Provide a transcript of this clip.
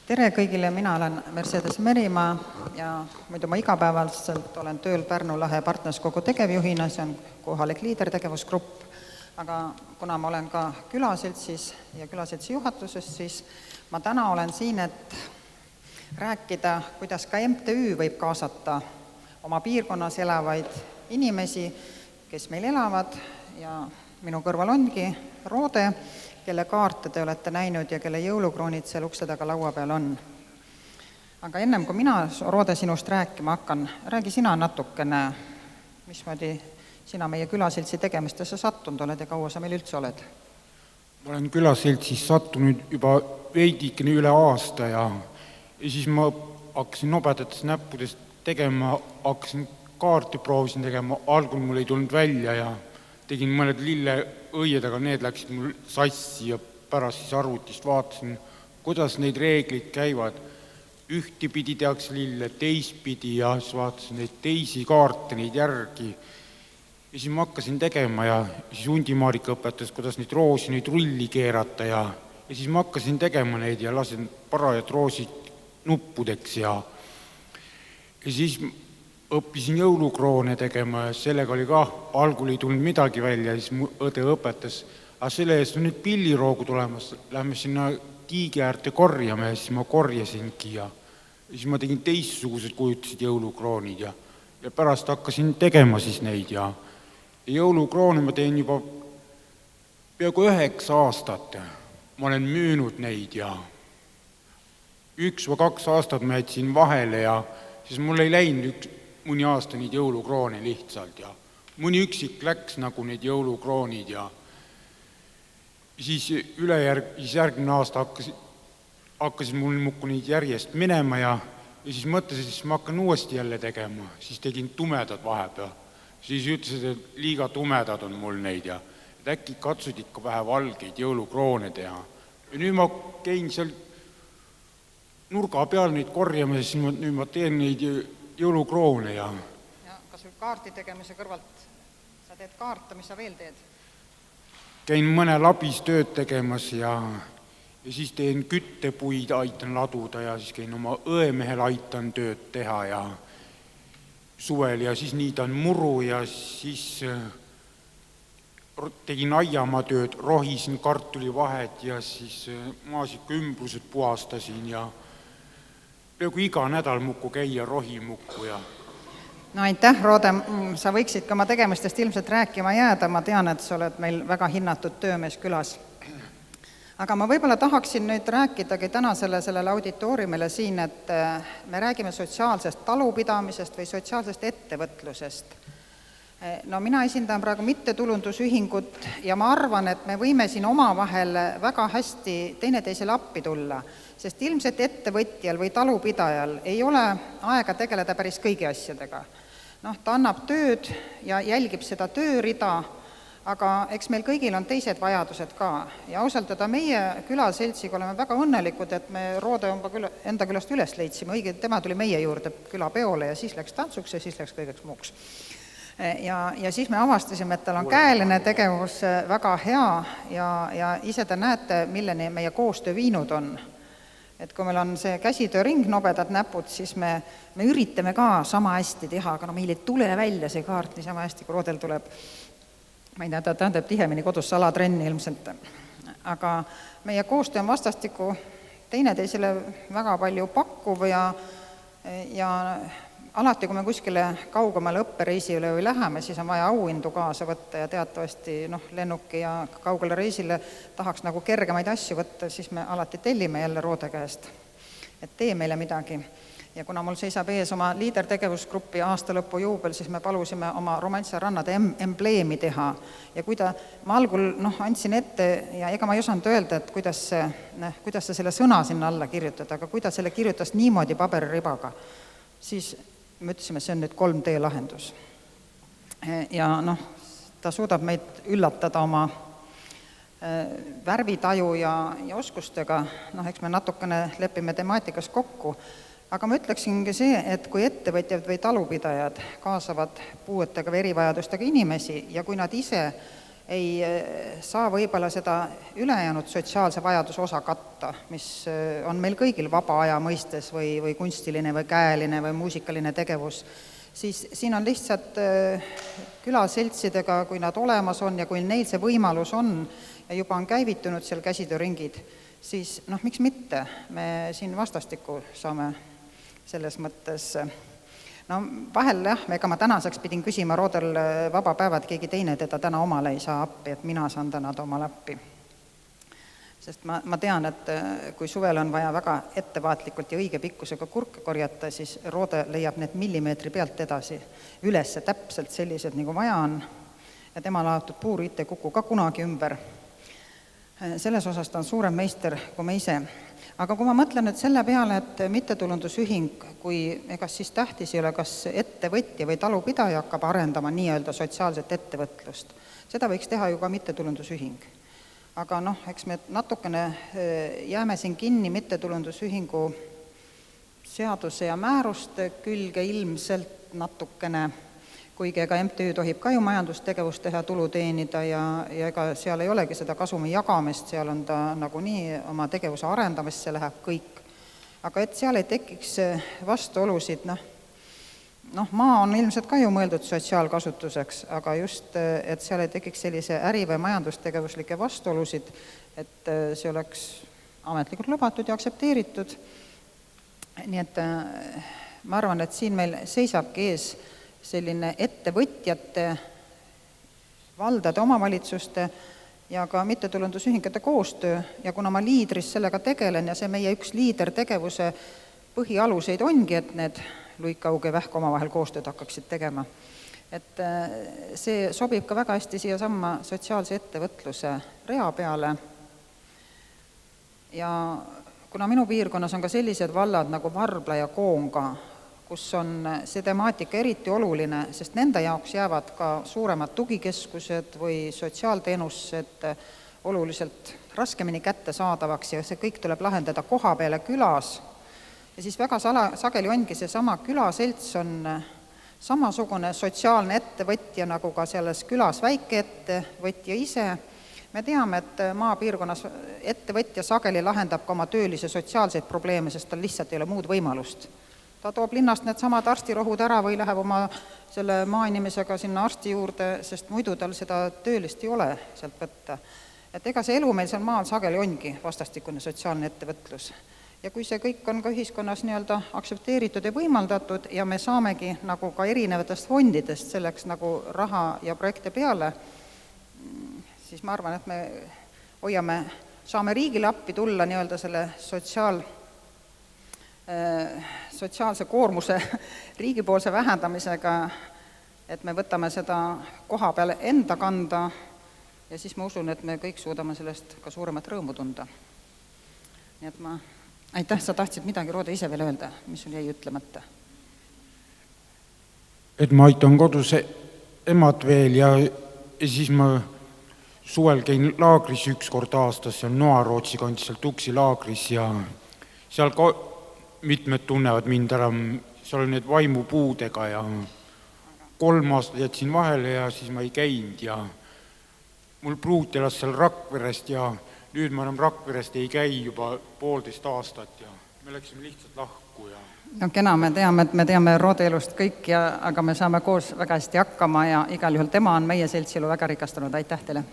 Tere kõigile, mina olen Mercedes Merimaa ja muidu ma igapäevaselt olen tööl Pärnu lahe partnerskogu tegevjuhina, see on kohalik liidertegevusgrupp, aga kuna ma olen ka külaseltsis ja külaseltsi juhatuses, siis ma täna olen siin, et rääkida, kuidas ka MTÜ võib kaasata oma piirkonnas elavaid inimesi, kes meil elavad ja minu kõrval ongi Roode, kelle kaarte te olete näinud ja kelle jõulukroonid seal ukse taga laua peal on. Aga ennem kui mina, Roode, sinust rääkima hakkan, räägi sina natukene, mismoodi sina meie külaseltsi tegemistesse sattunud oled ja kaua sa meil üldse oled? Ma olen külaseltsis sattunud juba veidikene üle aasta ja siis ma hakkasin nobedatest näppudest tegema, hakkasin kaarti proovisin tegema, algul mul ei tulnud välja ja tegin mõned lilleõied, aga need läksid mul sassi ja pärast siis arvutist vaatasin, kuidas neid reeglid käivad. Ühtepidi tehakse lille, teistpidi ja siis vaatasin neid teisi kaarte, neid järgi. Ja siis ma hakkasin tegema ja siis Undimaarika õpetas, kuidas neid roosi, neid rulli keerata ja siis ma hakkasin tegema neid ja lasin parajad roosid nuppudeks ja siis õppisin jõulukroone tegema ja sellega oli ka, algul ei tulnud midagi välja ja siis mu õde õpetas, aga selle eest on nüüd pilliroogu tulemas, lähme sinna tiigi äärte korjame ja siis ma korjasingi ja siis ma tegin teistsugused kujutasid jõulukroonid ja pärast hakkasin tegema siis neid ja jõulukroone ma teen juba peaaegu 9 aastat. Ma olen müünud neid ja 1 või 2 aastat ma jätsin vahele ja siis mul ei läinud mõni aasta neid jõulukroone lihtsalt ja mõni üksik läks nagu need jõulukroonid ja siis järgmine aasta hakkasin mul muidu neid järjest minema ja siis mõtlesin, siis ma hakkan uuesti jälle tegema, siis tegin tumedad vahepeal. Siis ütlesid, et liiga tumedad on mul neid ja äkki katsud ikka vähe valgeid jõulukroone teha. Ja nüüd ma käin seal nurga peal neid korjama ja siis nüüd ma teen neid jõulukroone ja kas sul kaarti tegemise kõrvalt sa teed kaarte, mis sa veel teed? Käin mõne labis tööd tegemas ja siis teen küttepuid, aitan laduda ja siis käin oma õemehel aitan tööd teha ja suvel ja siis niidan muru ja siis tegin aiamaa tööd, rohisin kartulivahed ja siis maasika ümbrused puhastasin ja peaaegu iga nädal muku käia rohimukku ja No aitäh, Roode, sa võiksid ka oma tegemistest ilmselt rääkima jääda, ma tean, et sa oled meil väga hinnatud töömees külas. Aga ma võib-olla tahaksin nüüd rääkidagi täna sellele auditooriumile siin, et me räägime sotsiaalsest talupidamisest või sotsiaalsest ettevõtlusest. No mina esindan praegu mittetulundusühingut ja ma arvan, et me võime siin omavahel väga hästi teineteisele appi tulla, sest ilmselt ettevõtjal või talupidajal ei ole aega tegeleda päris kõigi asjadega. Ta annab tööd ja jälgib seda töörida, aga eks meil kõigil on teised vajadused ka. Ja ausalt öelda meie külaseltsiga oleme väga õnnelikud, et me Roode enda külast üles leidsime, õige, tema tuli meie juurde külapeole ja siis läks tantsuks ja siis läks kõigeks muuks. Ja siis me avastasime, et tal on käeline tegevus väga hea ja ise te näete, milleni meie koostöö viinud on. Et kui meil on see käsitööring, nobedad näpud, siis me üritame ka sama hästi teha, aga meil ei tule välja see kaart nii sama hästi, kui Roodel tuleb. Ma ei tea, ta teeb tihemini kodus salatrenni ilmselt. Aga meie koostöö on vastastiku teineteisele väga palju pakkuv ja alati, kui me kuskile kaugemale õppereisile või läheme, siis on vaja auhindu kaasa võtta ja teatavasti lennuki ja kaugele reisile tahaks nagu kergemaid asju võtta, siis me alati tellime jälle Roode käest, et tee meile midagi. Ja kuna mul seisab ees oma liidertegevusgrupi aastalõpu juubel, siis me palusime oma Romantia rannade embleemi teha. Ja kui ma algul andsin ette ja ega ma ei osanud öelda, et kuidas sa selle sõna sinna alla kirjutad, aga kui ta selle kirjutas niimoodi paberiribaga, siis me ütlesime, see on nüüd 3D lahendus. Ja ta suudab meid üllatada oma värvitaju ja oskustega, eks me natukene lepime temaatikas kokku, aga ma ütleksingi see, et kui ettevõtjad või talupidajad kaasavad puuetega või erivajadustega inimesi ja kui nad ise ei saa võib-olla seda ülejäänud sotsiaalse vajaduse osa katta, mis on meil kõigil vaba aja mõistes või kunstiline või käeline või muusikaline tegevus, siis siin on lihtsalt külaseltsidega, kui nad olemas on ja kui neil see võimalus on ja juba on käivitunud seal käsitööringid, siis miks mitte, me siin vastastikku saame selles mõttes. Vahel jah, ega ma tänaseks pidin küsima Roodel vaba päevad, keegi teine teda täna omale ei saa appi, et mina saan täna omale appi. Sest ma tean, et kui suvel on vaja väga ettevaatlikult ja õige pikkusega kurke korjata, siis Roode leiab need millimeetri pealt edasi ülesse täpselt sellised, nagu vaja on. Ja tema laotud puuriit ei kuku ka kunagi ümber. Selles osas ta on suurem meister kui me ise. Aga kui ma mõtlen nüüd selle peale, et mittetulundusühing, kui egas siis tähtis ei ole, kas ettevõtja või talupidaja hakkab arendama nii-öelda sotsiaalset ettevõtlust, seda võiks teha ju ka mittetulundusühing. Aga eks me natukene jääme siin kinni mittetulundusühingu seaduse ja määruste külge ilmselt natukene, kuigi ega MTÜ tohib ka ju majandustegevust teha, tulu teenida ja ega seal ei olegi seda kasumi jagamist, seal on ta nagunii oma tegevuse arendamisse läheb kõik. Aga et seal ei tekiks vastuolusid, maa on ilmselt ka ju mõeldud sotsiaalkasutuseks, aga just, et seal ei tekiks sellise äri- või majandustegevuslikke vastuolusid, et see oleks ametlikult lubatud ja aktsepteeritud. Nii et ma arvan, et siin meil seisabki ees selline ettevõtjate, valdade, omavalitsuste ja ka mittetulundusühingute koostöö ja kuna ma liidris sellega tegelen ja see meie üks liidertegevuse põhialuseid ongi, et need Luik-Auge Vähk omavahel koostööd hakkaksid tegema. Et see sobib ka väga hästi siia samma sotsiaalse ettevõtluse rea peale ja kuna minu piirkonnas on ka sellised vallad nagu Varbla ja Koonga, kus on see temaatika eriti oluline, sest nende jaoks jäävad ka suuremad tugikeskused või sotsiaalteenused oluliselt raskemini kättesaadavaks ja see kõik tuleb lahendada koha peale külas. Ja siis väga sageli ongi see sama külaselts on samasugune sotsiaalne ettevõtja nagu ka selles külas väikeettevõtja ise. Me teame, et maapiirkonnas ettevõtja sageli lahendab ka oma töölise sotsiaalseid probleeme, sest tal lihtsalt ei ole muud võimalust. Ta toob linnast need samad arstirohud ära või läheb oma selle maainimesega sinna arsti juurde, sest muidu tal seda töölist ei ole sealt võtta. Et ega see elu meil seal maal sageli ongi vastastikune sotsiaalne ettevõtlus. Ja kui see kõik on ka ühiskonnas nii-öelda aktsepteeritud ja võimaldatud ja me saamegi nagu ka erinevatest fondidest selleks nagu raha ja projekte peale, siis ma arvan, et me saame riigile appi tulla nii-öelda selle sotsiaalse koormuse riigipoolse vähendamisega, et me võtame seda koha peale enda kanda ja siis ma usun, et me kõik suudame sellest ka suuremat rõõmu tunda. Nii et aitäh, sa tahtsid midagi, Roode, ise veel öelda, mis sul jäi ütlemata? Et ma aitan kodus emad veel ja siis ma suvel käin laagris üks kord aastas, seal Noarootsi kandis, seal Tuksi laagris ja seal ka mitmed tunnevad mind ära, seal on need vaimupuudega ja 3 aastat jätsin vahele ja siis ma ei käinud ja mul pruut elas seal Rakverest ja nüüd ma enam Rakverest ei käi juba 1,5 aastat ja me läksime lihtsalt lahku ja kena, me teame Roode elust kõik, aga me saame koos väga hästi hakkama ja igal juhul tema on meie seltsielu väga rikastanud. Aitäh teile!